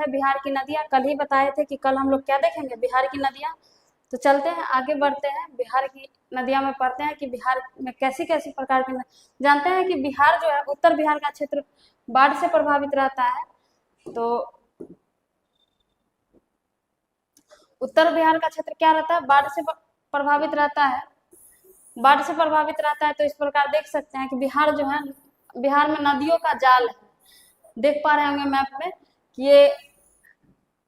है बिहार की नदियाँ। कल ही बताए थे कि कल हम लोग क्या देखेंगे, बिहार की नदियाँ। तो चलते हैं आगे बढ़ते हैं, बिहार की नदियाँ में पढ़ते हैं कि बिहार में कैसी कैसी प्रकार की जानते हैं कि बिहार जो है उत्तर बिहार का क्षेत्र बाढ़ से प्रभावित रहता है। तो उत्तर बिहार का क्षेत्र क्या रहता है, बाढ़ से प्रभावित रहता है। बाढ़ से प्रभावित रहता है तो इस प्रकार देख सकते हैं कि बिहार जो है, बिहार में नदियों का जाल है। देख पा रहे होंगे मैप में कि ये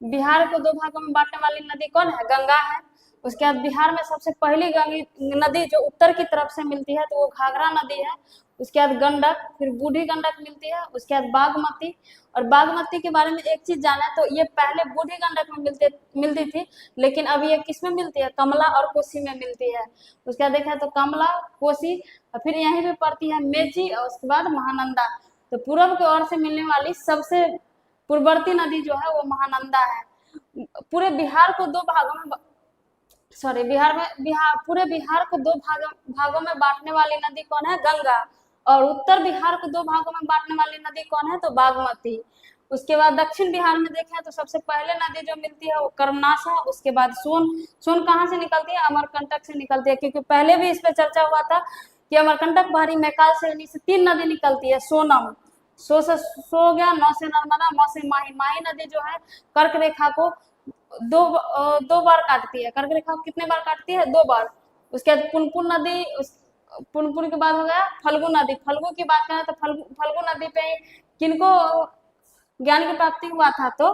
बिहार को दो भागों में बांटने वाली नदी कौन है, गंगा है। उसके बाद बिहार में सबसे पहली नदी जो उत्तर की तरफ से मिलती है तो वो घाघरा नदी है। उसके बाद गंडक, फिर बूढ़ी गंडक मिलती है। उसके बाद बागमती। और बागमती के बारे में एक चीज जाना है तो ये पहले बूढ़ी गंडक में मिलती थी, लेकिन अब ये किस में मिलती है, कमला और कोसी में मिलती है। उसके बाद देखा तो कमला, कोसी, और फिर यहीं पे पड़ती है मेची और उसके बाद महानंदा। तो पूर्व की ओर से मिलने वाली सबसे पूर्ववर्ती नदी जो है वो महानंदा है। पूरे बिहार को दो भागों में पूरे बिहार को दो भागों में बांटने वाली नदी कौन है, गंगा। और उत्तर बिहार को दो भागों में बांटने वाली नदी कौन है, तो बागमती। उसके बाद दक्षिण बिहार में देखें तो सबसे पहले नदी जो मिलती है वो कर्मनाश है। उसके बाद सोन कहाँ से निकलती है, अमरकंटक से निकलती है। क्योंकि पहले भी इस पर चर्चा हुआ था कि अमरकंटक, भारी, मैकाल से 3 नदी निकलती है। सोनम, सो हो गया, नौ से नर्मदा, मौ से माही। माही नदी जो है कर्क रेखा को दो बार काटती है। कर्क रेखा को कितने बार काटती है, 2 बार। उसके बाद पुनपुन नदी, पुनपुन के बाद हो गया फल्गु नदी। फल्गु की बात करें तो फल्गु नदी पे किनको ज्ञान की प्राप्ति हुआ था, तो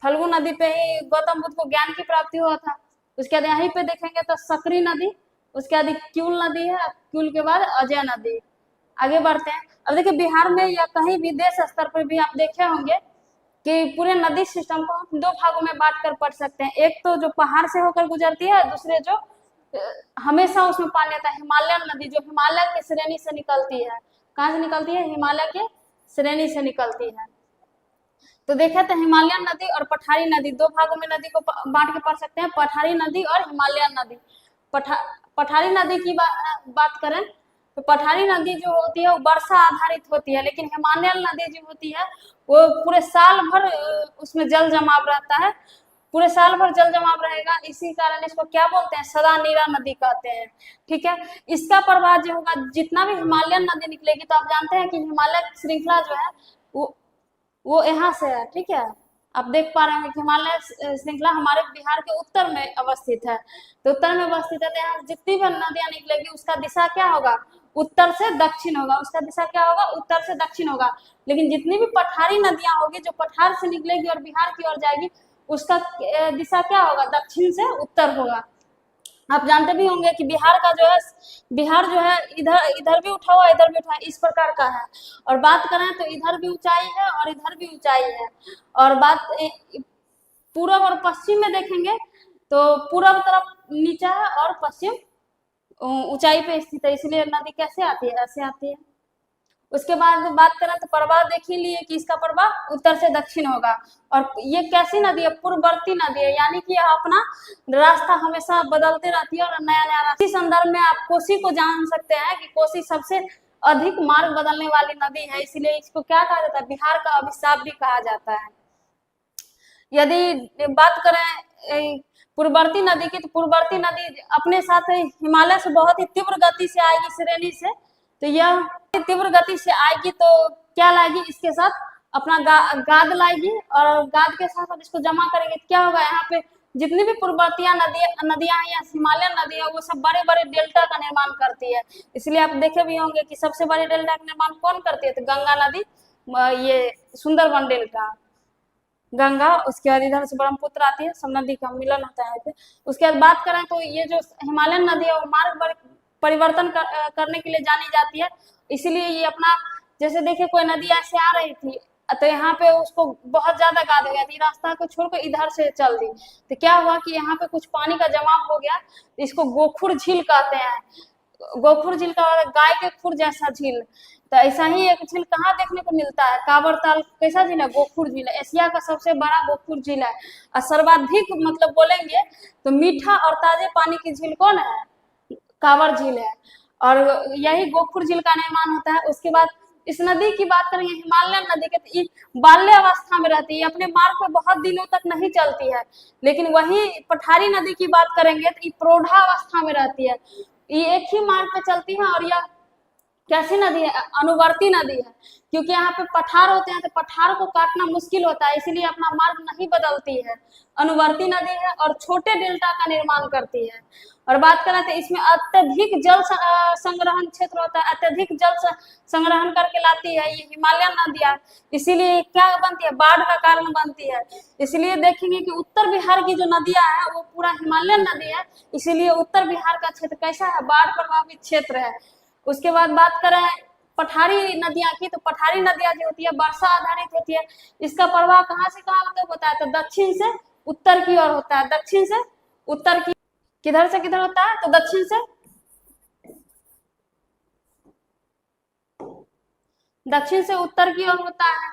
फल्गु नदी पे ही गौतम बुद्ध को ज्ञान की प्राप्ति हुआ था। उसके बाद यहीं पे देखेंगे तो सकरी नदी, उसके बाद क्यूल नदी है, क्यूल के बाद अजय नदी। आगे बढ़ते हैं। अब देखिए बिहार में या कहीं भी देश स्तर पर भी आप देखे होंगे कि पूरे नदी सिस्टम को हम 2 भागों में बांट कर पढ़ सकते हैं। एक तो जो पहाड़ से होकर गुजरती है, दूसरे जो हमेशा उसमें पानी आता है, हिमालयन नदी, जो हिमालय की श्रेणी से निकलती है। कहाँ से निकलती है, हिमालय के श्रेणी से निकलती है। तो देखे तो हिमालयन नदी और पठारी नदी 2 भागों में नदी को बांट के पढ़ सकते हैं, पठारी नदी और हिमालयन नदी। पठारी नदी की बात करें तो पठारी नदी जो होती है वो वर्षा आधारित होती है, लेकिन हिमालयन नदी जो होती है वो पूरे साल भर उसमें जल जमाव रहता है। पूरे साल भर जल जमाव रहेगा, इसी कारण इसको क्या बोलते हैं, सदा नीरा नदी कहते हैं। ठीक है, इसका प्रवाह जो होगा, जितना भी हिमालयन नदी निकलेगी, तो आप जानते हैं कि हिमालय श्रृंखला जो है वो यहाँ से है। ठीक है, आप देख पा रहे हैं कि हिमालय श्रृंखला हमारे बिहार के उत्तर में अवस्थित है। तो उत्तर में अवस्थित है तो यहाँ जितनी भी नदियां निकलेगी उसका दिशा क्या होगा, उत्तर से दक्षिण होगा। उसका दिशा क्या होगा, उत्तर से दक्षिण होगा। लेकिन जितनी भी पठारी नदियां होगी जो पठार से निकलेगी और बिहार की ओर जाएगी, उसका दिशा क्या होगा, दक्षिण से उत्तर होगा। आप जानते भी होंगे कि बिहार जो है इधर भी उठा हुआ, इधर भी उठा, इस प्रकार का है। और बात करें तो इधर भी ऊंचाई है और इधर भी ऊंचाई है। और बात पूर्व और पश्चिम में देखेंगे तो पूर्व तरफ नीचा है और पश्चिम ऊंचाई पे स्थित है, इसलिए नदी कैसे आती है, ऐसे आती है। उसके बाद बात करें तो प्रवाह देख ही लिए कि इसका प्रवाह उत्तर से दक्षिण होगा। और ये कैसी नदी है, पूर्ववर्ती नदी है, यानी कि अपना रास्ता हमेशा बदलते रहती है और नया नया रास्ता। इस संदर्भ में आप कोसी को जान सकते हैं कि कोसी सबसे अधिक मार्ग बदलने वाली नदी है, इसलिए इसको क्या कहा जाता है, बिहार का अभिशाप भी कहा जाता है। यदि बात करें पूर्ववर्ती नदी की, तो पूर्ववर्ती नदी अपने साथ हिमालय से बहुत ही तीव्र गति से आएगी श्रेणी से। तो यह तीव्र गति से आएगी तो क्या लाएगी, इसके साथ अपना गाद लाएगी, और गाद के साथ इसको जमा करेंगे तो क्या होगा, यहाँ पे जितनी भी पूर्ववर्ती नदियां हैं या हिमालयन नदी है वो सब बड़े बड़े डेल्टा का निर्माण करती है। इसलिए आप देखे भी होंगे कि सबसे बड़े डेल्टा का निर्माण कौन करती है, तो गंगा नदी, ये सुंदरबन डेल्टा गंगा। उसके बाद इधर से ब्रह्मपुत्र आती है, सब नदी का मिलन होता है पे। उसके बाद बात करें तो ये जो हिमालयन नदी है वो मार्ग परिवर्तन करने के लिए जानी जाती है। इसीलिए ये अपना, जैसे देखिए कोई नदी ऐसे आ रही थी तो यहाँ पे उसको बहुत ज्यादा गाद हो गया थी, रास्ता को छोड़कर इधर से चल दी, तो क्या हुआ कि यहाँ पे कुछ पानी का जमाव हो गया, इसको गोखुर झील कहते हैं। गोखुर झील का गाय के खुर जैसा झील। तो ऐसा ही एक झील कहाँ देखने को मिलता है, कांवरताल कैसा झील है, गोखुर झील है। एशिया का सबसे बड़ा गोखुर झील है। और सर्वाधिक मतलब बोलेंगे तो मीठा और ताजे पानी की झील कौन है, कांवर झील है। और यही गोखुर झील का निर्माण होता है। उसके बाद इस नदी की बात करेंगे, हिमालयन नदी के, तो ये बाल्य अवस्था में रहती है, अपने मार्ग पे बहुत दिनों तक नहीं चलती है। लेकिन वही पठारी नदी की बात करेंगे तो ये प्रौढ़ावस्था में रहती है, ये एक ही मार्ग पे चलती है। और यह कैसी नदी है? अनुवर्ती नदी है, क्योंकि यहाँ पे पठार होते हैं तो पठार को काटना मुश्किल होता है, इसलिए अपना मार्ग नहीं बदलती है। अनुवर्ती नदी है और छोटे डेल्टा का निर्माण करती है। और बात करें तो इसमें अत्यधिक जल संग्रहण क्षेत्र होता है, अत्यधिक जल संग्रहण करके लाती है ये हिमालयन नदियां, इसीलिए क्या बनती है? बाढ़ का कारण बनती है। इसलिए देखेंगे कि उत्तर बिहार की जो नदियां हैं वो पूरा हिमालयन नदी है, इसीलिए उत्तर बिहार का क्षेत्र कैसा है? बाढ़ प्रभावित क्षेत्र है। उसके बाद बात करें पठारी नदियां की, तो पठारी नदियां जो होती है वर्षा आधारित होती है। इसका प्रवाह कहाँ से कहाँ होता है? तो दक्षिण से उत्तर की ओर होता है, दक्षिण से उत्तर की, किधर से किधर होता है? तो दक्षिण से उत्तर की ओर होता है।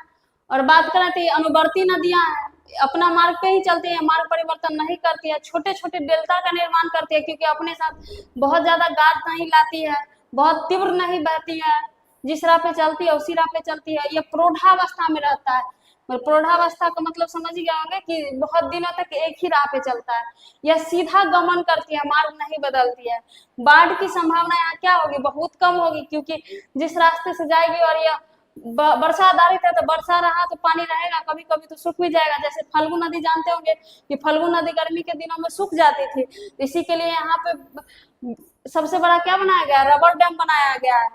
और बात करें तो अनुवर्ती नदियां हैं, अपना मार्ग पे ही चलती है, मार्ग परिवर्तन नहीं करती है, छोटे छोटे डेल्टा का निर्माण करती है, क्योंकि अपने साथ बहुत ज्यादा गाद नहीं लाती है, बहुत तीव्र नहीं बहती है, जिस राह पे चलती है उसी राह पे चलती है। यह प्रौढ़ावस्था में रहता है। प्रौढ़ावस्था का मतलब समझ गए होंगे कि बहुत दिनों तक एक ही राह पे चलता है। यह सीधा गमन करती है, मार्ग नहीं बदलती है। बाढ़ की संभावना यहाँ क्या होगी? बहुत कम होगी, क्योंकि जिस रास्ते से जाएगी, और यह वर्षा आधारित है, तो वर्षा रहा तो पानी रहेगा, कभी कभी तो सूख भी जाएगा। जैसे फल्गु नदी जानते होंगे कि फल्गु नदी गर्मी के दिनों में सूख जाती थी, इसी के लिए यहाँ पे सबसे बड़ा क्या बनाया गया? रबर डैम बनाया गया है।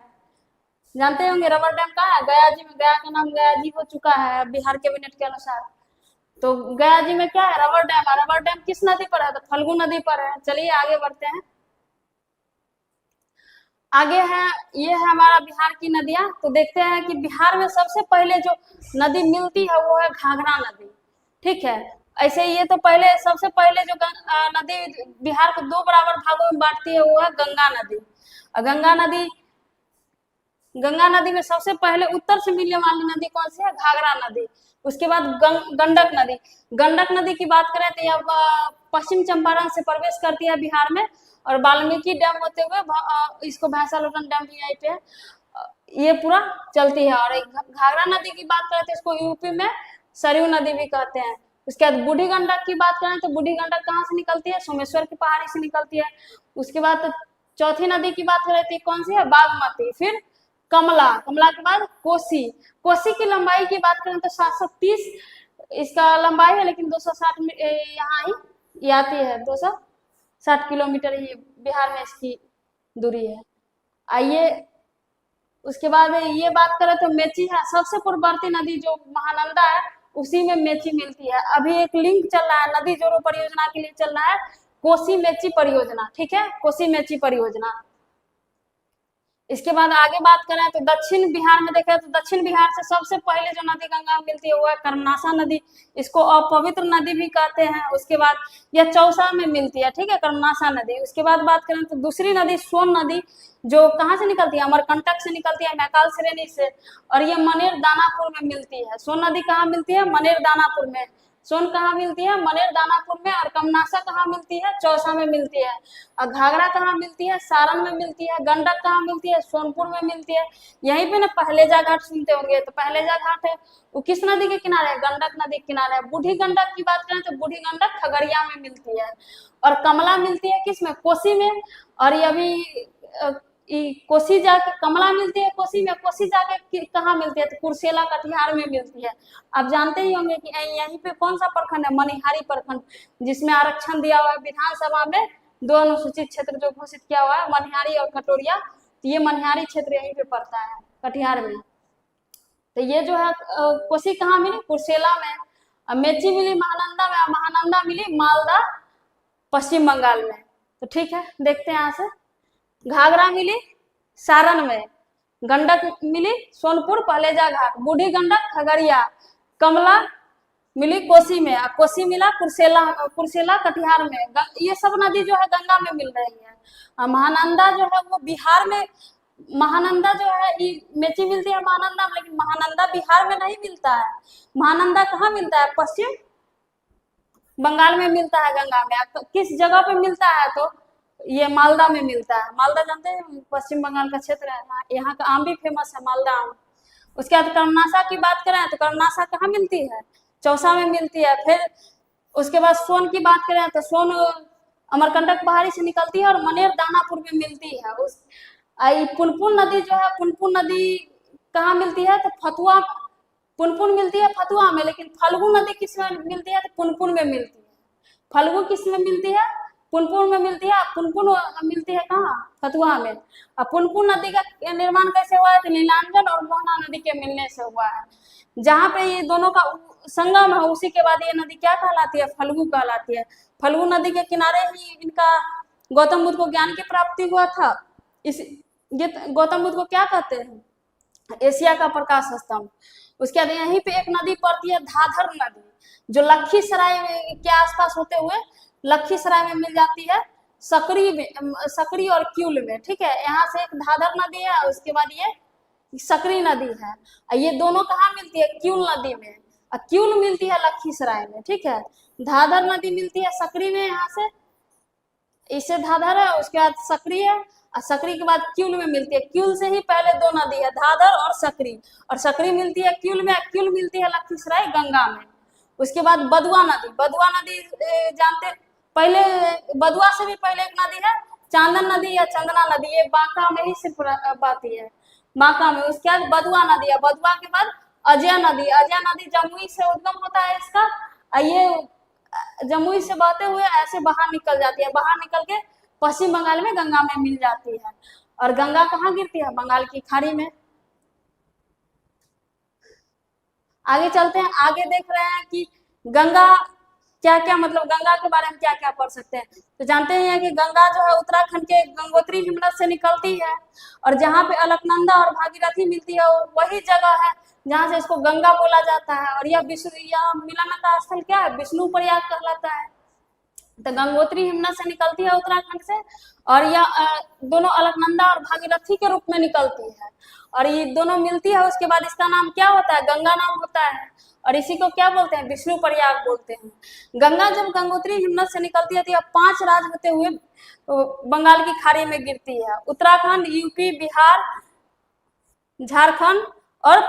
जानते होंगे रबर डैम कहाँ है? गया जी में। गया का नाम गया जी हो चुका है बिहार कैबिनेट के अनुसार। तो गया जी में क्या है? रबर डैम है। रबर डैम किस नदी पर है? तो फल्गु नदी पर है। चलिए आगे बढ़ते हैं। आगे है, ये है हमारा बिहार की नदियां। तो देखते हैं कि बिहार में सबसे पहले जो नदी मिलती है वो है घाघरा नदी। ठीक है, ऐसे ये तो पहले सबसे पहले जो नदी बिहार को दो बराबर भागों में बांटती है वो है गंगा नदी। और गंगा नदी में सबसे पहले उत्तर से मिलने वाली नदी कौन सी है? घाघरा नदी। उसके बाद गंडक नदी। गंडक नदी की बात करें तो यह पश्चिम चंपारण से प्रवेश करती है बिहार में, और वाल्मीकि डैम होते हुए इसको भैंसालोटन डैम भी यहीं पे है, ये पूरा चलती है। और घाघरा नदी की बात करें तो इसको यूपी में सरयू नदी भी कहते हैं। उसके बाद बूढ़ी गंडक की बात करें तो बूढ़ी गंडक कहाँ से निकलती है? सोमेश्वर की पहाड़ी से निकलती है। उसके बाद चौथी नदी की बात करें तो कौन सी है? बागमती। फिर कमला, कमला के बाद कोसी। कोसी की लंबाई की बात करें तो 730 इसका लंबाई है, लेकिन 260 यहाँ ही ये आती है, 260 किलोमीटर ही बिहार में इसकी दूरी है। आइए उसके बाद ये बात करें तो मेची है, सबसे पूर्ववर्ती नदी जो महानंदा है उसी में मेची मिलती है। अभी एक लिंक चल रहा है, नदी जोड़ो परियोजना के लिए चल रहा है, कोसी मेची परियोजना। ठीक है, कोसी मेची परियोजना। इसके बाद आगे बात करें तो दक्षिण बिहार में देखें तो दक्षिण बिहार से सबसे पहले जो नदी गंगा में मिलती है वो है कर्मनाशा नदी, इसको अपवित्र नदी भी कहते हैं। उसके बाद यह चौसा में मिलती है। ठीक है, कर्मनाशा नदी। उसके बाद बात करें तो दूसरी नदी सोन नदी, जो कहाँ से निकलती है? अमरकंटक से निकलती है, मैकाल श्रेणी से, और ये मनेर दानापुर में मिलती है। सोन नदी कहाँ मिलती है? मनेर दानापुर में। सोन कहाँ मिलती है? मनेर दानापुर में। और कमनासा कहाँ मिलती है? चौसा में मिलती है। और घाघरा कहाँ मिलती है? सारण में मिलती है। गंडक कहाँ मिलती है? सोनपुर में मिलती है। यहीं पे ना पहलेजा घाट सुनते होंगे, तो पहलेजा घाट है वो किस नदी के किनारे है? गंडक नदी के किनारे है। बूढ़ी गंडक की बात करें तो बूढ़ी गंडक खगड़िया में मिलती है। और कमला मिलती है किस में? कोसी में। और ये अभी कोसी जाके कमला मिलती है कोसी में। कोसी जाके कहाँ मिलती है? तो कुर्सेला कटिहार में मिलती है। आप जानते ही होंगे कि यहीं पे कौन सा प्रखंड है? मनिहारी प्रखंड, जिसमें आरक्षण दिया हुआ है विधानसभा में, 2 अनुसूचित क्षेत्र जो घोषित किया हुआ है, मनिहारी और कटोरिया। तो ये मनिहारी क्षेत्र यहीं पे पड़ता है, कटिहार में। तो ये जो है कोसी कहाँ मिली? कुर्सेला में। मेची मिली महानंदा में, महानंदा मिली मालदा पश्चिम बंगाल में। तो ठीक है, देखते हैं यहाँ से। घाघरा मिली सारण में, गंडक मिली सोनपुर पहलेजा घाट, बूढ़ी गंडक खगड़िया, कमला मिली कोसी में, और कोसी मिला कुर्सेला कटिहार में। ये सब नदी जो है गंगा में मिल रही है। महानंदा जो है वो बिहार में, महानंदा जो है ये मेची मिलती है महानंदा में, लेकिन महानंदा बिहार में नहीं मिलता है। महानंदा कहाँ मिलता है? पश्चिम बंगाल में मिलता है, गंगा में। तो किस जगह पे मिलता है? तो ये मालदा में मिलता है। मालदा जानते हैं, पश्चिम बंगाल का क्षेत्र है, यहाँ का आम भी फेमस है, मालदा आम। उसके बाद कर्मनाशा की बात करें तो कर्मनाशा कहाँ मिलती है? चौसा में मिलती है। फिर उसके बाद सोन की बात करें तो सोन अमरकंटक पहाड़ी से निकलती है और मनेर दानापुर में मिलती है। उस पुनपुन नदी जो है, पुनपुन नदी कहाँ मिलती है? तो फतुआ, पुनपुन मिलती है फतुआ में, लेकिन फल्गु नदी किस में मिलती है? तो पुनपुन में मिलती है। फल्गु किस में मिलती है? पुनपुन में मिलती है। पुनपुन मिलती है कहाँ? फतुहा में। अब पुनपुन नदी का निर्माण कैसे हुआ है? तो नीलांजन और मोहना नदी के मिलने से हुआ है। जहाँ पे ये दोनों का संगम है, उसी के बाद ये नदी क्या कहलाती है? फल्गु कहलाती है। फल्गु नदी के किनारे ही इनका गौतम बुद्ध को ज्ञान की प्राप्ति हुआ था। इस ये गौतम बुद्ध को क्या कहते हैं? एशिया का प्रकाश स्तंभ। उसके बाद यहीं पे एक नदी पड़ती है, धाधर नदी, जो लखीसराय के आसपास होते हुए लखीसराय में मिल जाती है, सकरी में, सकरी और क्यूल में। ठीक है, यहाँ से एक धाधर नदी है, उसके बाद ये सकरी नदी है। ये दोनों कहाँ मिलती है? क्यूल नदी में। क्यूल मिलती है लखीसराय में। ठीक है, धाधर नदी मिलती है सकरी में, यहाँ से इसे धाधर है, उसके बाद सकरी है, और सकरी के बाद क्यूल में मिलती है। क्यूल से ही पहले दो नदी है, धाधर और सकरी मिलती है क्यूल में, क्यूल मिलती है लखीसराय गंगा में। उसके बाद बदुआ नदी, बदुआ नदी जानते, पहले बदुआ से भी पहले एक नदी है चांदन नदी या चंदना नदी, ये बांका में ही सिर्फ आती है, बांका में। उसके बाद बदुआ नदी है, बदुआ के बाद अजय नदी, अजय नदी जमुई से उद्गम होता है इसका, ये जमुई से बहते हुए ऐसे बाहर निकल जाती है, बाहर निकल के पश्चिम बंगाल में गंगा में मिल जाती है। और गंगा कहाँ गिरती है? बंगाल की खाड़ी में। आगे चलते हैं, आगे देख रहे हैं कि गंगा क्या क्या, मतलब गंगा के बारे में क्या क्या पढ़ सकते हैं। तो जानते हैं कि गंगा जो है उत्तराखंड के गंगोत्री हिमनद से निकलती है, और जहाँ पे अलकनंदा और भागीरथी मिलती है वही जगह है जहाँ से इसको गंगा बोला जाता है। और यह मिलन का स्थल क्या है? विष्णु प्रयाग कहलाता है। तो गंगोत्री हिमनद से निकलती है उत्तराखंड से, और यह दोनों अलकनंदा और भागीरथी के रूप में निकलती है, और ये दोनों मिलती है। उसके बाद इसका नाम क्या होता है? गंगा नाम होता है, और इसी को क्या बोलते हैं? विष्णु प्रयाग बोलते हैं। गंगा जब गंगोत्री हिमनद से निकलती है तो यह 5 राज्य होते हुए बंगाल की खाड़ी में गिरती है, उत्तराखंड, यूपी, बिहार, झारखंड और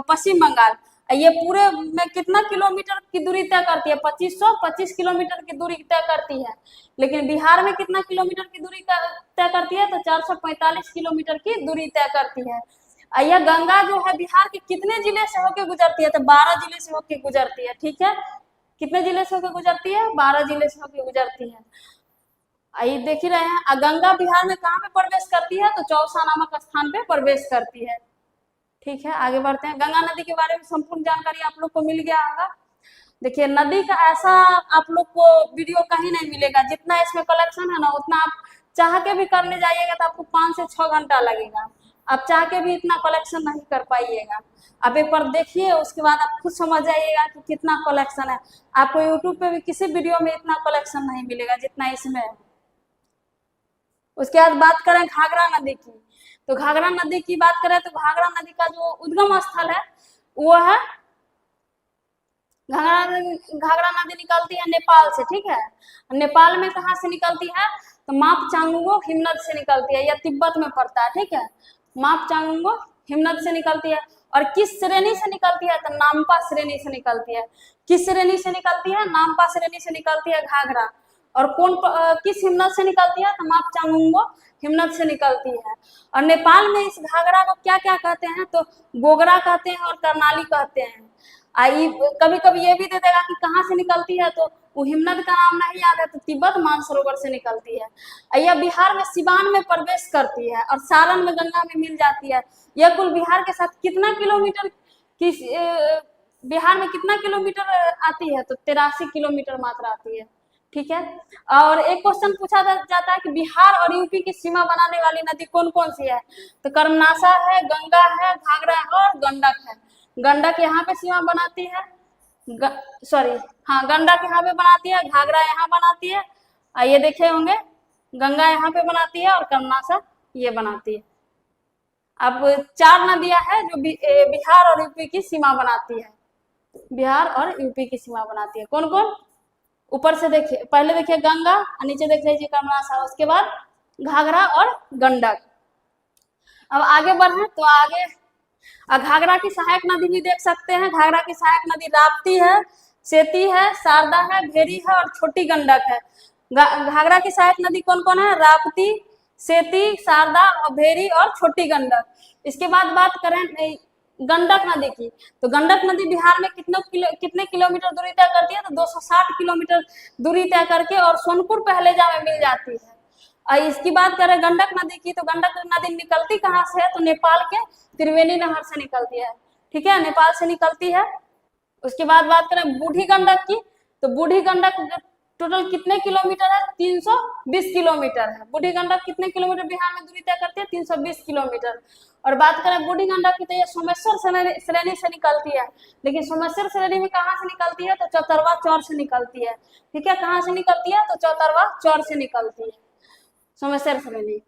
पश्चिम बंगाल। ये पूरे में कितना किलोमीटर की दूरी तय करती है? 2525 किलोमीटर की दूरी तय करती है। लेकिन बिहार में कितना किलोमीटर की दूरी तय करती है? तो 445 किलोमीटर की दूरी तय करती है। यह गंगा जो है बिहार के कितने जिले से होकर गुजरती है? तो 12 जिले से होकर गुजरती है। ठीक है, कितने जिले से होकर गुजरती है? 12 जिले से होकर गुजरती है। ये देख ही रहे हैं। गंगा बिहार में कहाँ पे प्रवेश करती है? तो चौसा नामक स्थान पे प्रवेश करती है। ठीक है, आगे बढ़ते हैं। गंगा नदी के बारे में संपूर्ण जानकारी आप लोग को मिल गया होगा। देखिए, नदी का ऐसा आप लोग को वीडियो कहीं नहीं मिलेगा, जितना इसमें कलेक्शन है ना, उतना आप चाह के भी करने जाइएगा तो आपको 5 से 6 घंटा लगेगा। आप चाह के भी इतना कलेक्शन नहीं कर पाइएगा। आप एक बार देखिए, उसके बाद आप खुद समझ जाइएगा कि कितना कलेक्शन है। आपको यूट्यूब पे भी किसी वीडियो में इतना कलेक्शन नहीं मिलेगा जितना इसमें है। उसके बाद बात करें घाघरा नदी की, तो घाघरा नदी की बात करें तो घाघरा नदी का जो उद्गम स्थल है वो है घाघरा नदी निकलती है नेपाल से। ठीक है, नेपाल में कहाँ से निकलती है? तो मापचांगुंगो हिमनद से निकलती है, या तिब्बत में पड़ता है। ठीक है, मापचांगुंगो हिमनद से निकलती है। और किस श्रेणी से निकलती है? तो नामपा श्रेणी से निकलती है। किस श्रेणी से निकलती है? नामपा श्रेणी से निकलती है घाघरा। और किस हिमनद से निकलती है? तो मापचांगुंगो हिमनद से निकलती है। और नेपाल में इस घाघरा को क्या क्या कहते हैं? तो गोगरा कहते हैं और कर्णाली कहते हैं। कभी कभी ये भी दे देगा कि कहाँ से निकलती है, तो वो हिमनद का नाम नहीं याद है तो तिब्बत मानसरोवर से निकलती है। यह बिहार में सिवान में प्रवेश करती है और सारण में गंगा में मिल जाती है। यह कुल बिहार के साथ कितना किलोमीटर की बिहार में कितना किलोमीटर आती है? तो 83 किलोमीटर मात्र आती है। ठीक है, और एक क्वेश्चन पूछा जाता है कि बिहार और यूपी की सीमा बनाने वाली नदी कौन कौन सी है? तो कर्मनाशा है, गंगा है, घाघरा है और गंडक है। गंडक यहाँ पे सीमा बनाती है, गंडक यहाँ पे बनाती है, घाघरा यहाँ बनाती है, ये देखे होंगे गंगा यहाँ पे बनाती है और कर्मनाशा ये बनाती है। अब 4 नदियां हैं जो बिहार और यूपी की सीमा बनाती है, बिहार और यूपी की सीमा बनाती है। कौन कौन? ऊपर से देखिए, पहले देखिए गंगा, नीचे देख लीजिए कर्मनाशा, उसके बाद घाघरा और गंडक। अब आगे बढ़े तो आगे और घाघरा की सहायक नदी भी देख सकते हैं। घाघरा की सहायक नदी राप्ती है, सेती है, शारदा है, भेरी है और छोटी गंडक है। घाघरा की सहायक नदी कौन कौन है? राप्ती, सेती, शारदा और भेरी और छोटी गंडक। इसके बाद बात करें गंडक नदी की, तो गंडक नदी बिहार में कितने किलोमीटर दूरी तय करती है? तो 260 किलोमीटर दूरी तय करके और सोनपुर पहलेजा में मिल जाती है। और इसकी बात करें गंडक नदी की, तो गंडक नदी निकलती कहाँ से है? तो नेपाल के त्रिवेणी नहर से निकलती है। ठीक है, नेपाल से निकलती है। उसके बाद बात करें बूढ़ी गंडक की, तो बूढ़ी गंडक टोटल कितने किलोमीटर है? 320 किलोमीटर है। बूढ़ी गंडक कितने किलोमीटर बिहार में दूरी तय करती है? 320 किलोमीटर। और बात करें बूढ़ी गंडक की, तो ये सोमेश्वर श्रेणी से निकलती है। लेकिन सोमेश्वर श्रेणी में कहाँ से निकलती है? तो चौतरवा चौर से निकलती है। ठीक है, कहाँ से निकलती है? तो चौतरवा चौर से निकलती है सोमेश्वर श्रेणी।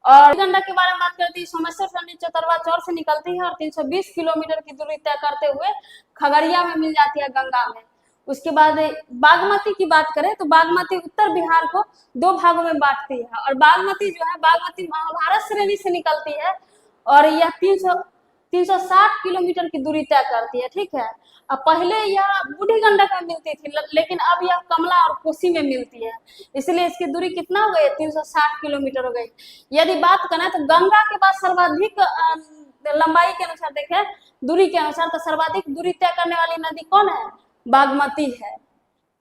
और गंडक के बारे में बात करती है, सोमेश्वर श्रेणी चौतरवा चौर से निकलती है और 320 किलोमीटर की दूरी तय करते हुए खगड़िया में मिल जाती है, गंगा में। उसके बाद बागमती की बात करें, तो बागमती उत्तर बिहार को 2 भागों में बांटती है। और बागमती जो है, बागमती महाभारत श्रेणी से निकलती है और यह 360 किलोमीटर की दूरी तय करती है। ठीक है, अब पहले यह बूढ़ी गंडक में मिलती थी, लेकिन अब यह कमला और कोसी में मिलती है, इसलिए इसकी दूरी कितना हो गई? 360 किलोमीटर हो गई। यदि बात करें तो गंगा के बाद सर्वाधिक लंबाई के अनुसार देखें, दूरी के अनुसार, तो सर्वाधिक दूरी तय करने वाली नदी कौन है? बागमती है।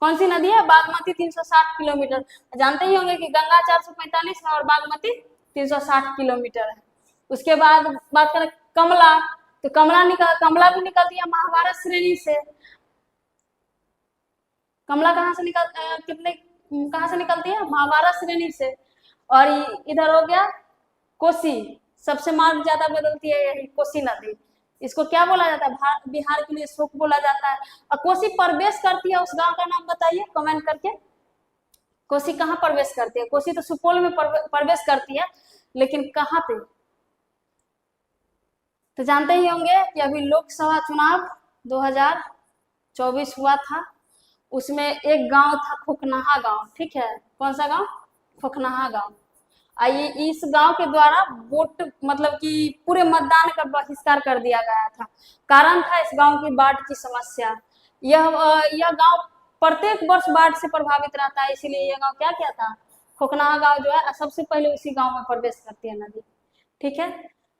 कौन सी नदी है? बागमती। 360 किलोमीटर। जानते ही होंगे कि गंगा 445 है और बागमती 360 किलोमीटर है। उसके बाद बात करें कमला, तो कमला भी निकलती है महाभारत श्रेणी से। कमला कहाँ से कहाँ से निकलती है? महाभारत श्रेणी से। और इधर हो गया कोसी, सबसे मार्ग ज्यादा बदलती है यही कोसी नदी। इसको क्या बोला जाता है? बिहार के लिए शोक बोला जाता है। और कोसी प्रवेश करती है, उस गांव का नाम बताइए कमेंट करके। कोसी कहाँ प्रवेश करती है? कोसी तो सुपौल में प्रवेश करती है, लेकिन कहाँ पे? तो जानते ही होंगे कि अभी लोकसभा चुनाव 2024 हुआ था, उसमें एक गांव था खोखनाहा गांव। ठीक है, कौन सा गांव? खोखनाहा गांव। आइए, इस गांव के द्वारा वोट मतलब कि पूरे मतदान का बहिष्कार कर दिया गया था। कारण था इस गांव की बाढ़ की समस्या। यह गांव प्रत्येक वर्ष बाढ़ से प्रभावित रहता है, इसीलिए यह गांव क्या था? खोखनाहा गांव जो है, सबसे पहले उसी गांव में प्रवेश करती है नदी। ठीक है,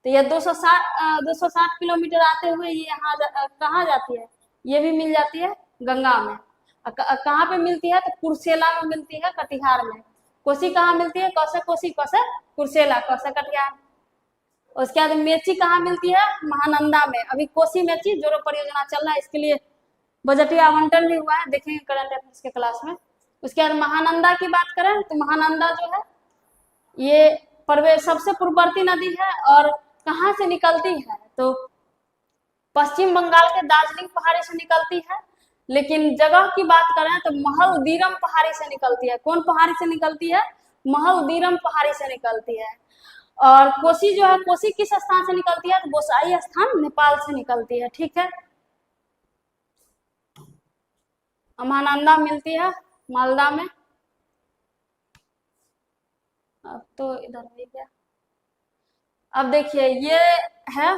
तो यह 260 किलोमीटर आते हुए ये यहाँ कहाँ जाती है? ये भी मिल जाती है गंगा में। कहाँ पे मिलती है? तो कुर्सेला में मिलती है, कटिहार में। कोसी कहाँ मिलती है? कौशा कोसी, कौशा कुर्सेला, कौशा कटिहार। उसके बाद मेची कहाँ मिलती है? महानंदा में। अभी कोसी मेची जोड़ो परियोजना चल रहा है, इसके लिए बजटीय आवंटन भी हुआ है, देखेंगे करंट अफेयर्स के क्लास में। उसके बाद महानंदा की बात करें, तो महानंदा जो है ये सबसे पूर्ववर्ती नदी है और कहाँ से निकलती है? तो पश्चिम बंगाल के दार्जिलिंग पहाड़ी से निकलती है। लेकिन जगह की बात करें तो महलदीरम पहाड़ी से निकलती है। कौन पहाड़ी से निकलती है? महलदीरम पहाड़ी से निकलती है। और कोसी जो है, कोसी किस स्थान से निकलती है? तो गोसाई स्थान नेपाल से निकलती है। ठीक है, महानंदा मिलती है मालदा में। अब तो इधर हो गया। अब देखिए, ये है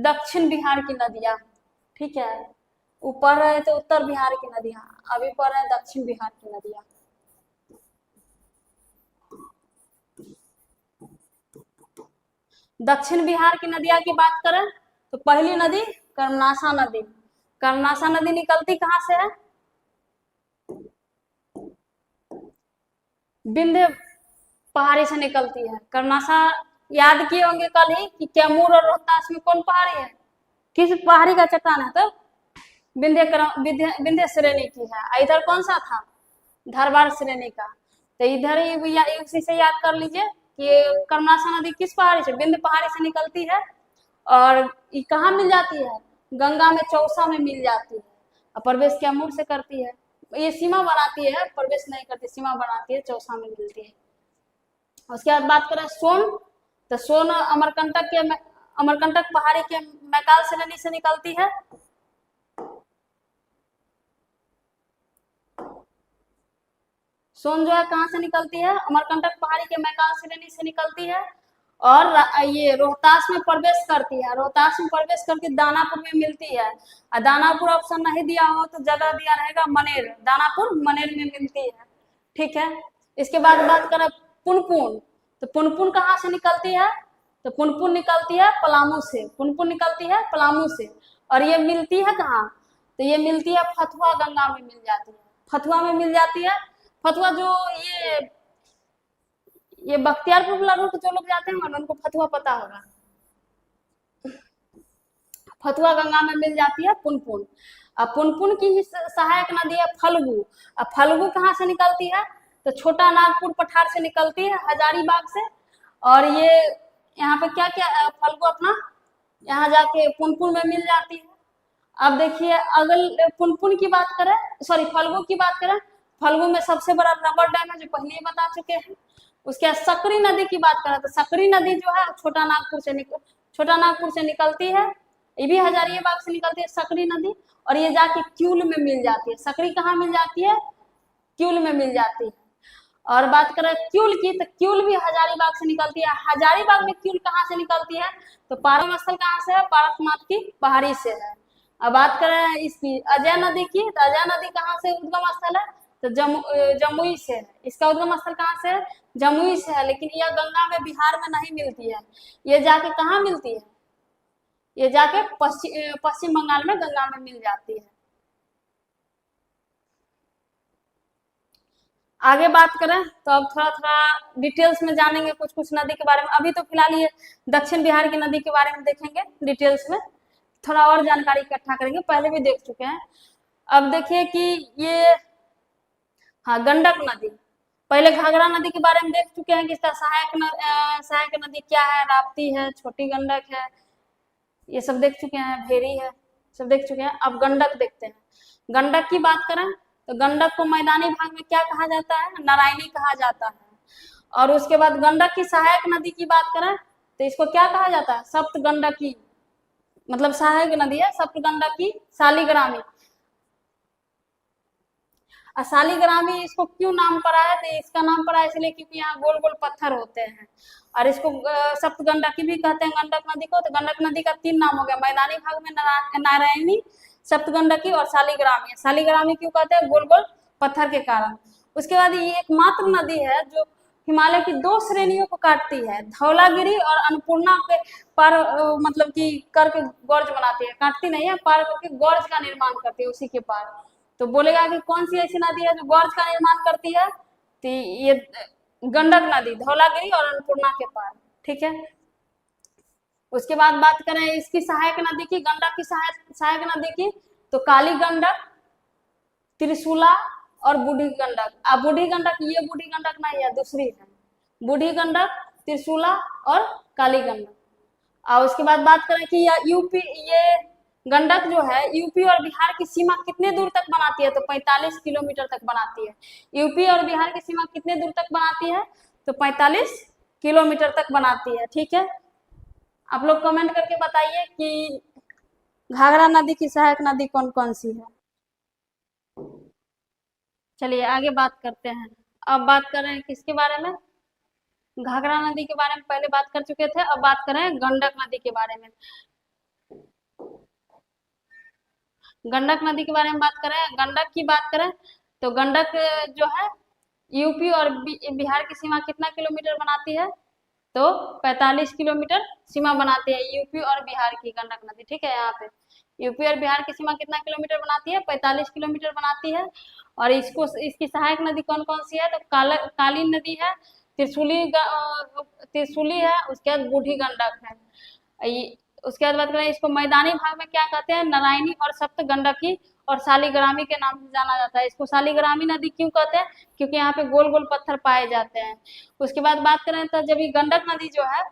दक्षिण बिहार की नदियां। ठीक है, ऊपर है तो उत्तर बिहार की नदियां, अभी पर है दक्षिण बिहार की नदियां। दक्षिण बिहार की नदियां की बात करें तो पहली नदी कर्मनाशा नदी। कर्मनाशा नदी निकलती कहाँ से है? विंध्य पहाड़ी से निकलती है। कर्मनाशा याद किए होंगे कल ही कि कैमूर और रोहतास में कौन पहाड़ी है? किस पहाड़ी का चट्टान है? तो विंध्य श्रेणी की है। इधर कौन सा था? धारवाड़ श्रेणी का। तो इधर ही उसी से याद कर लीजिए कि कर्मनाशा नदी किस पहाड़ी से? विंध्य पहाड़ी से निकलती है और ये कहाँ मिल जाती है? गंगा में चौसा में मिल जाती है और प्रवेश कैमूर से करती है। ये सीमा बनाती है, प्रवेश नहीं करती, सीमा बनाती है, चौसा में मिलती है। उसके बाद बात करें सोन, तो सोन अमरकंटक पहाड़ी के मैकाल श्रेणी से निकलती है। सोन जो है कहाँ से निकलती है? अमरकंटक पहाड़ी के मैकाल श्रेणी से निकलती है। और ये रोहतास में प्रवेश करती है, रोहतास में प्रवेश करके दानापुर में मिलती है। और दानापुर ऑप्शन नहीं दिया हो तो जगह दिया रहेगा मनेर, दानापुर मनेर में मिलती है। ठीक है, इसके बाद बात करें पुनपुन, तो पुनपुन कहाँ से निकलती है? तो पुनपुन निकलती है पलामू से, पुनपुन निकलती है पलामू से। और ये मिलती है कहाँ? तो ये मिलती है फतुहा गंगा में मिल जाती है, फतुहा में मिल जाती है। फतुहा जो ये बख्तियारपुर वाला रूट जो लोग जाते हैं उनको फतुहा पता होगा, फतुहा गंगा में मिल जाती है पुनपुन। अब पुनपुन की ही सहायक नदी है फल्गु। अब फल्गु कहाँ से निकलती है? तो छोटा नागपुर पठार से निकलती है, हजारीबाग से। और ये यहाँ पे क्या क्या फल्गु अपना यहाँ जाके पुनपुन में मिल जाती है। अब देखिए अगल पुनपुन की बात करें, सॉरी फल्गु की बात करें, फल्गु में सबसे बड़ा रबर डैम है जो पहले ही बता चुके हैं। उसके बाद सकरी नदी की बात करें तो सकरी नदी जो है छोटा नागपुर से निकलती है, ये भी हजारीबाग से निकलती है सकरी नदी। और ये जाके क्यूल में मिल जाती है। सकरी कहाँ मिल जाती है? क्यूल में मिल जाती है। और बात करें क्यूल की, तो क्यूल भी हजारीबाग से निकलती है। हजारीबाग में क्यूल कहाँ से निकलती है? तो पारम स्थल कहाँ से है? पारसनाथ की पहाड़ी से है। अब बात करें इसकी अजय नदी की, तो अजय नदी कहाँ से उद्गम स्थल है? तो जमुई से है। इसका उद्गम स्थल कहाँ से है? जमुई से है। लेकिन यह गंगा में बिहार में नहीं मिलती है, ये जाके कहाँ मिलती है? ये जाके पश्चिम बंगाल में गंगा में मिल जाती है। आगे बात करें तो अब थोड़ा थोड़ा डिटेल्स में जानेंगे कुछ कुछ नदी के बारे में। अभी तो फिलहाल ये दक्षिण बिहार की नदी के बारे में देखेंगे डिटेल्स में, थोड़ा और जानकारी इकट्ठा करेंगे, पहले भी देख चुके हैं। अब देखिए कि ये हाँ गंडक नदी, पहले घाघरा नदी के बारे में देख चुके हैं कि इसका सहायक नदी क्या है, राप्ती है, छोटी गंडक है, ये सब देख चुके हैं, भेरी है, सब देख चुके हैं। अब गंडक देखते हैं। गंडक की बात करें तो गंडक को मैदानी भाग में क्या कहा जाता है? नारायणी कहा जाता है। और उसके बाद गंडक की सहायक नदी की बात करें तो इसको क्या कहा जाता है? सप्त गंडकी, मतलब सहायक नदी है सप्त गंडकी शालिग्रामी। शालिग्रामी इसको क्यों नाम पड़ा है? तो इसका नाम पड़ा है इसलिए क्योंकि यहाँ गोल गोल पत्थर होते हैं। और इसको सप्त गंडकी भी कहते हैं गंडक नदी को। तो गंडक नदी का 3 नाम हो गया, मैदानी भाग में नारायणी, सप्त गंडकी और शालिग्रामी। शालिग्रामी क्यों कहते हैं? गोल गोल पत्थर के कारण। उसके बाद ये एकमात्र नदी है जो हिमालय की 2 श्रेणियों को काटती है, धौलागिरी और अन्नपूर्णा के पार मतलब कि करके गौर्ज बनाती है, काटती नहीं है, पार करके गौर्ज का निर्माण करती है उसी के पार। तो बोलेगा कि कौन सी ऐसी नदी है जो गौर्ज का निर्माण करती है? तो ये गंडक नदी, धौलागिरी और अन्नपूर्णा के पार। ठीक है, उसके बाद बात करें इसकी सहायक नदी की, गंडक की सहायक नदी की, तो काली गंडक, त्रिशूला और बूढ़ी गंडक। अब बूढ़ी गंडक, ये बूढ़ी गंडक नहीं है, दूसरी है बूढ़ी गंडक, त्रिशूला और काली गंडक। और उसके बाद बात करें कि यूपी, ये गंडक जो है यूपी और बिहार की सीमा कितने दूर तक बनाती है? तो 45 किलोमीटर तक बनाती है। यूपी और बिहार की सीमा कितने दूर तक बनाती है? तो 45 किलोमीटर तक बनाती है। ठीक है, आप लोग कमेंट करके बताइए कि घाघरा नदी की सहायक नदी कौन कौन सी है। चलिए आगे बात करते हैं। अब बात कर रहे हैं किसके बारे में? घाघरा नदी के बारे में पहले बात कर चुके थे, अब बात कर रहे हैं गंडक नदी के बारे में। गंडक नदी के बारे में बात करें, गंडक की बात करें तो गंडक जो है यूपी और बिहार की सीमा कितना किलोमीटर बनाती है? तो 45 किलोमीटर सीमा बनाती है यूपी और बिहार की गंडक नदी। ठीक है, यहाँ पे यूपी और बिहार की सीमा कितना किलोमीटर बनाती है? 45 किलोमीटर बनाती है। और इसकी सहायक नदी कौन कौन सी है? तो काली नदी है, त्रिशूली है, उसके बाद बूढ़ी गंडक है। उसके बाद बात करें इसको मैदानी भाग में क्या कहते हैं? नारायणी और सप्त गंडकी और शालिग्रामी के नाम से जाना जाता है। इसको शालिग्रामी नदी क्यों कहते हैं? क्योंकि यहाँ पे गोल गोल पत्थर पाए जाते हैं। उसके बाद बात करें तो जब ये गंडक नदी जो है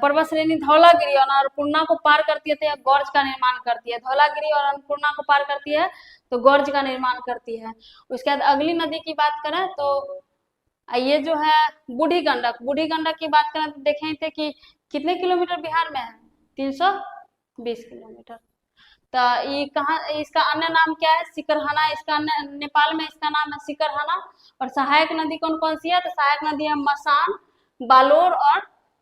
पर्वत श्रेणी धौलागिरी और अन्नपूर्णा को पार करती है तो यह गौर्ज का निर्माण करती है। धौलागिरी और अन्नपूर्णा को पार करती है तो गौर्ज का निर्माण करती है। उसके बाद अगली नदी की बात करें तो ये जो है बूढ़ी गंडक, बूढ़ी गंडक की बात करें तो देखें थे कि कितने किलोमीटर बिहार में है? 320 किलोमीटर। तो ये कहाँ, इसका अन्य नाम क्या है? सिकरहना। इसका नेपाल में इसका नाम है सिकरहना। और सहायक नदी कौन कौन सी है? तो सहायक नदी है मसान, बालोर और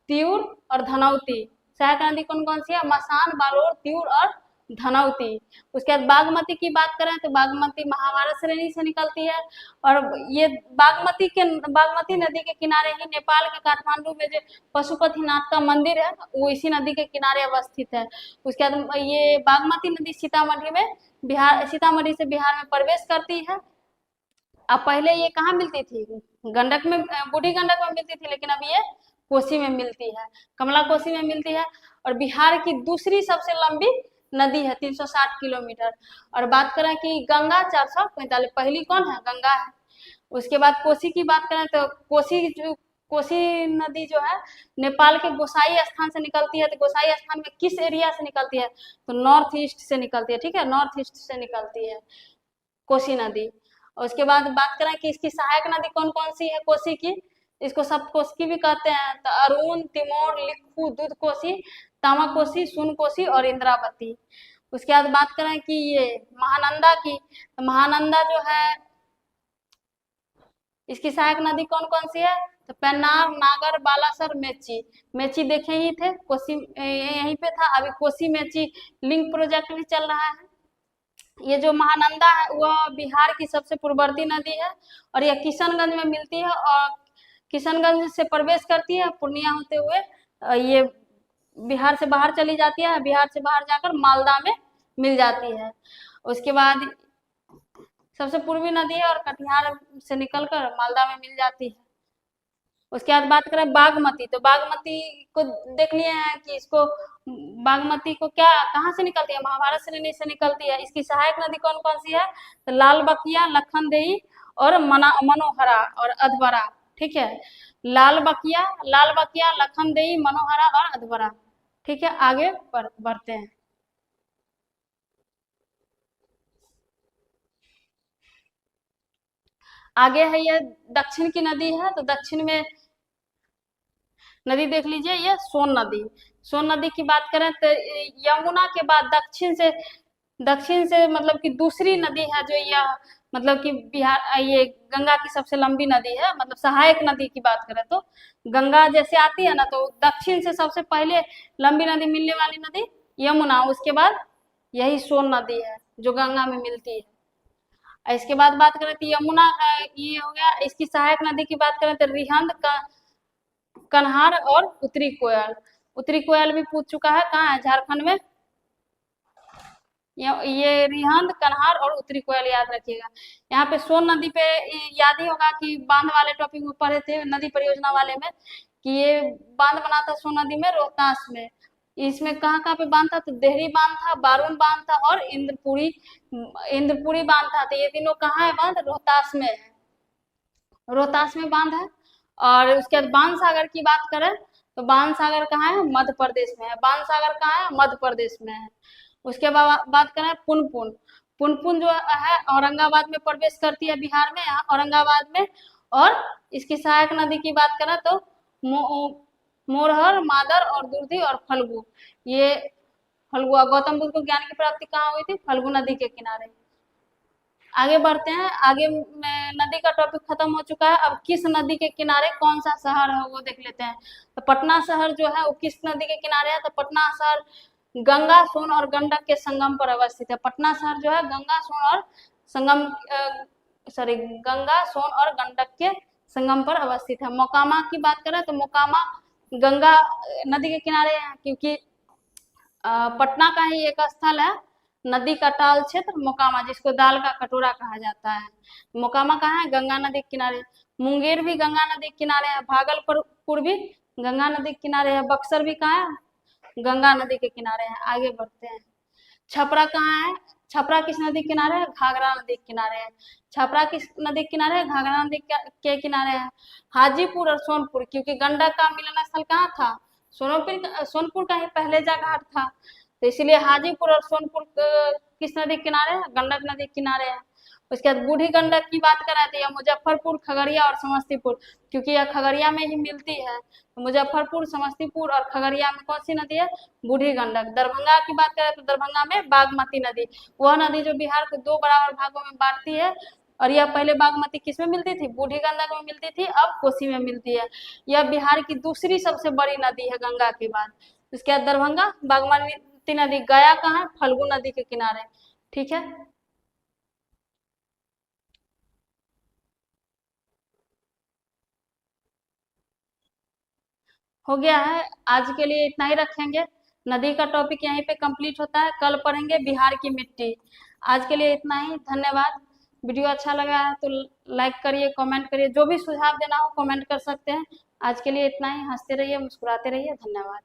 त्यूर और धनौती। सहायक नदी कौन कौन सी है? मसान, बालोर, त्यूर और धनौती। उसके बाद बागमती की बात करें तो बागमती महाभारत श्रेणी से निकलती है, और ये बागमती नदी के किनारे ही नेपाल के काठमांडू में जो पशुपतिनाथ का मंदिर है वो इसी नदी के किनारे अवस्थित है। उसके बाद ये बागमती नदी सीतामढ़ी से बिहार में प्रवेश करती है। अब पहले ये कहाँ मिलती थी? गंडक में, बूढ़ी गंडक में मिलती थी, लेकिन अब ये कोसी में मिलती है, कमला कोसी में मिलती है, और बिहार की दूसरी सबसे लंबी नदी है 360 किलोमीटर। और बात करें कि गंगा 445, पहली कौन है? गंगा है। उसके बाद कोसी की बात करें तो कोसी नदी जो है नेपाल के गोसाई स्थान से निकलती है। तो गोसाई स्थान में किस एरिया से निकलती है? तो नॉर्थ ईस्ट से निकलती है, ठीक है, नॉर्थ ईस्ट से निकलती है कोसी नदी। उसके बाद बात करें कि इसकी सहायक नदी कौन कौन सी है कोसी की? इसको सब कोसी भी कहते हैं, तो अरुण, तिमोर, लिखू, दूध कोसी, तामा कोसी, सुन कोसी और इंद्रावती। उसके बाद बात करें कि ये महानंदा की, तो महानंदा जो है इसकी सहायक नदी कौन कौन सी है? तो पेन्नार, नागर, बालासर, मेची। मेची देखे ही थे, कोसी यहीं पे था। अभी कोसी मेची लिंक प्रोजेक्ट भी चल रहा है। ये जो महानंदा है वह बिहार की सबसे पूर्ववर्ती नदी है, और यह किशनगंज में मिलती है, और किशनगंज से प्रवेश करती है पूर्णिया होते हुए, ये बिहार से बाहर चली जाती है, बिहार से बाहर जाकर मालदा में मिल जाती है। उसके बाद सबसे पूर्वी नदी है और कटिहार से निकलकर मालदा में मिल जाती है। उसके बाद बात करें बागमती, तो बागमती को देख लिए हैं कि इसको, बागमती को क्या कहाँ से निकलती है? महाभारत श्रेणी से निकलती है। इसकी सहायक नदी कौन कौन सी है? तो लाल बकिया, लखनदेई और मनोहरा और अधवरा, ठीक है, लाल बकिया, लखनदेई, मनोहरा और अधवरा, ठीक है। आगे बढ़ते हैं। आगे है ये दक्षिण की नदी है, तो दक्षिण में नदी देख लीजिए, ये सोन नदी की बात करें तो यमुना के बाद दक्षिण से मतलब कि दूसरी नदी है जो यह मतलब कि बिहार, ये गंगा की सबसे लंबी नदी है। मतलब सहायक नदी की बात करें तो गंगा जैसे आती है ना, तो दक्षिण से सबसे पहले लंबी नदी मिलने वाली नदी यमुना, उसके बाद यही सोन नदी है जो गंगा में मिलती है। इसके बाद बात करें तो यमुना, ये हो गया। इसकी सहायक नदी की बात करें तो रिहंद, कन्हार और उत्तरी कोयल भी पूछ चुका है, कहाँ है? झारखंड में। ये रिहंद, कन्हार और उत्तरी कोयल याद रखिएगा। यहाँ पे सोन नदी पे याद ही होगा कि बांध वाले टॉपिक में पढ़े थे, नदी परियोजना वाले में, कि ये बांध बना था सोन नदी में रोहतास में। इसमें कहाँ कहाँ पे बांध था? तो देहरी बांध था, बारून बांध था और इंद्रपुरी बांध था। तो ये तीनों कहाँ है बांध? रोहतास में है, रोहतास में बांध है। और उसके बाद बाणसागर की बात करें तो बाणसागर कहाँ है? मध्य प्रदेश में है। बाणसागर कहाँ है? मध्य प्रदेश में है। उसके बाद बात करें पुनपुन जो है औरंगाबाद में प्रवेश करती है बिहार में, यहाँ औरंगाबाद में। और इसकी सहायक नदी की बात करें तो मोरहर, मादर और दुर्धी और फल्गु। ये फल्गुआ, गौतम बुद्ध को ज्ञान की प्राप्ति कहाँ हुई थी? फल्गु नदी के किनारे। आगे बढ़ते हैं। आगे में नदी का टॉपिक खत्म हो चुका है। अब किस नदी के किनारे कौन सा शहर है वो देख लेते हैं। तो पटना शहर जो है वो किस नदी के किनारे है? तो पटना शहर गंगा, सोन और गंडक के संगम पर अवस्थित है। पटना शहर जो है गंगा, सोन और गंडक के संगम पर अवस्थित है। मोकामा की बात करें तो मोकामा गंगा नदी के किनारे है, क्योंकि पटना का ही एक स्थल है नदी का टाल क्षेत्र मोकामा, जिसको दाल का कटोरा कहा जाता है। मोकामा कहाँ है? गंगा नदी के किनारे। मुंगेर भी गंगा नदी के किनारे है। भागलपुर भी गंगा नदी के किनारे है। बक्सर भी कहाँ है? गंगा नदी के किनारे है। आगे बढ़ते हैं। छपरा कहाँ है? छपरा किस नदी के किनारे है? घाघरा नदी के किनारे है। छपरा किस नदी के किनारे है? घाघरा नदी के किनारे है। हाजीपुर और सोनपुर, क्योंकि गंडक का मिलन स्थल कहाँ था? सोनपुर का ही पहलेजा घाट था, तो इसलिए हाजीपुर और सोनपुर किस नदी के किनारे है? गंडक नदी के किनारे है। उसके बाद बूढ़ी गंडक की बात करें तो यह मुजफ्फरपुर, खगड़िया और समस्तीपुर, क्योंकि यह खगड़िया में ही मिलती है। तो मुजफ्फरपुर, समस्तीपुर और खगड़िया में कौन सी नदी है? बूढ़ी गंडक। दरभंगा की बात करें तो दरभंगा में बागमती नदी, वह नदी जो बिहार को 2 बराबर भागों में बांटती है, और यह पहले बागमती किस में मिलती थी? बूढ़ी गंडक में मिलती थी, अब कोसी में मिलती है। यह बिहार की दूसरी सबसे बड़ी नदी है गंगा के बाद। उसके बाद दरभंगा बागमती नदी गया कहाँ? फल्गु नदी के किनारे। ठीक है, हो गया है। आज के लिए इतना ही रखेंगे। नदी का टॉपिक यहीं पे कंप्लीट होता है, कल पढ़ेंगे बिहार की मिट्टी। आज के लिए इतना ही, धन्यवाद। वीडियो अच्छा लगा है तो लाइक करिए, कमेंट करिए, जो भी सुझाव देना हो कमेंट कर सकते हैं। आज के लिए इतना ही, हंसते रहिए, मुस्कुराते रहिए, धन्यवाद।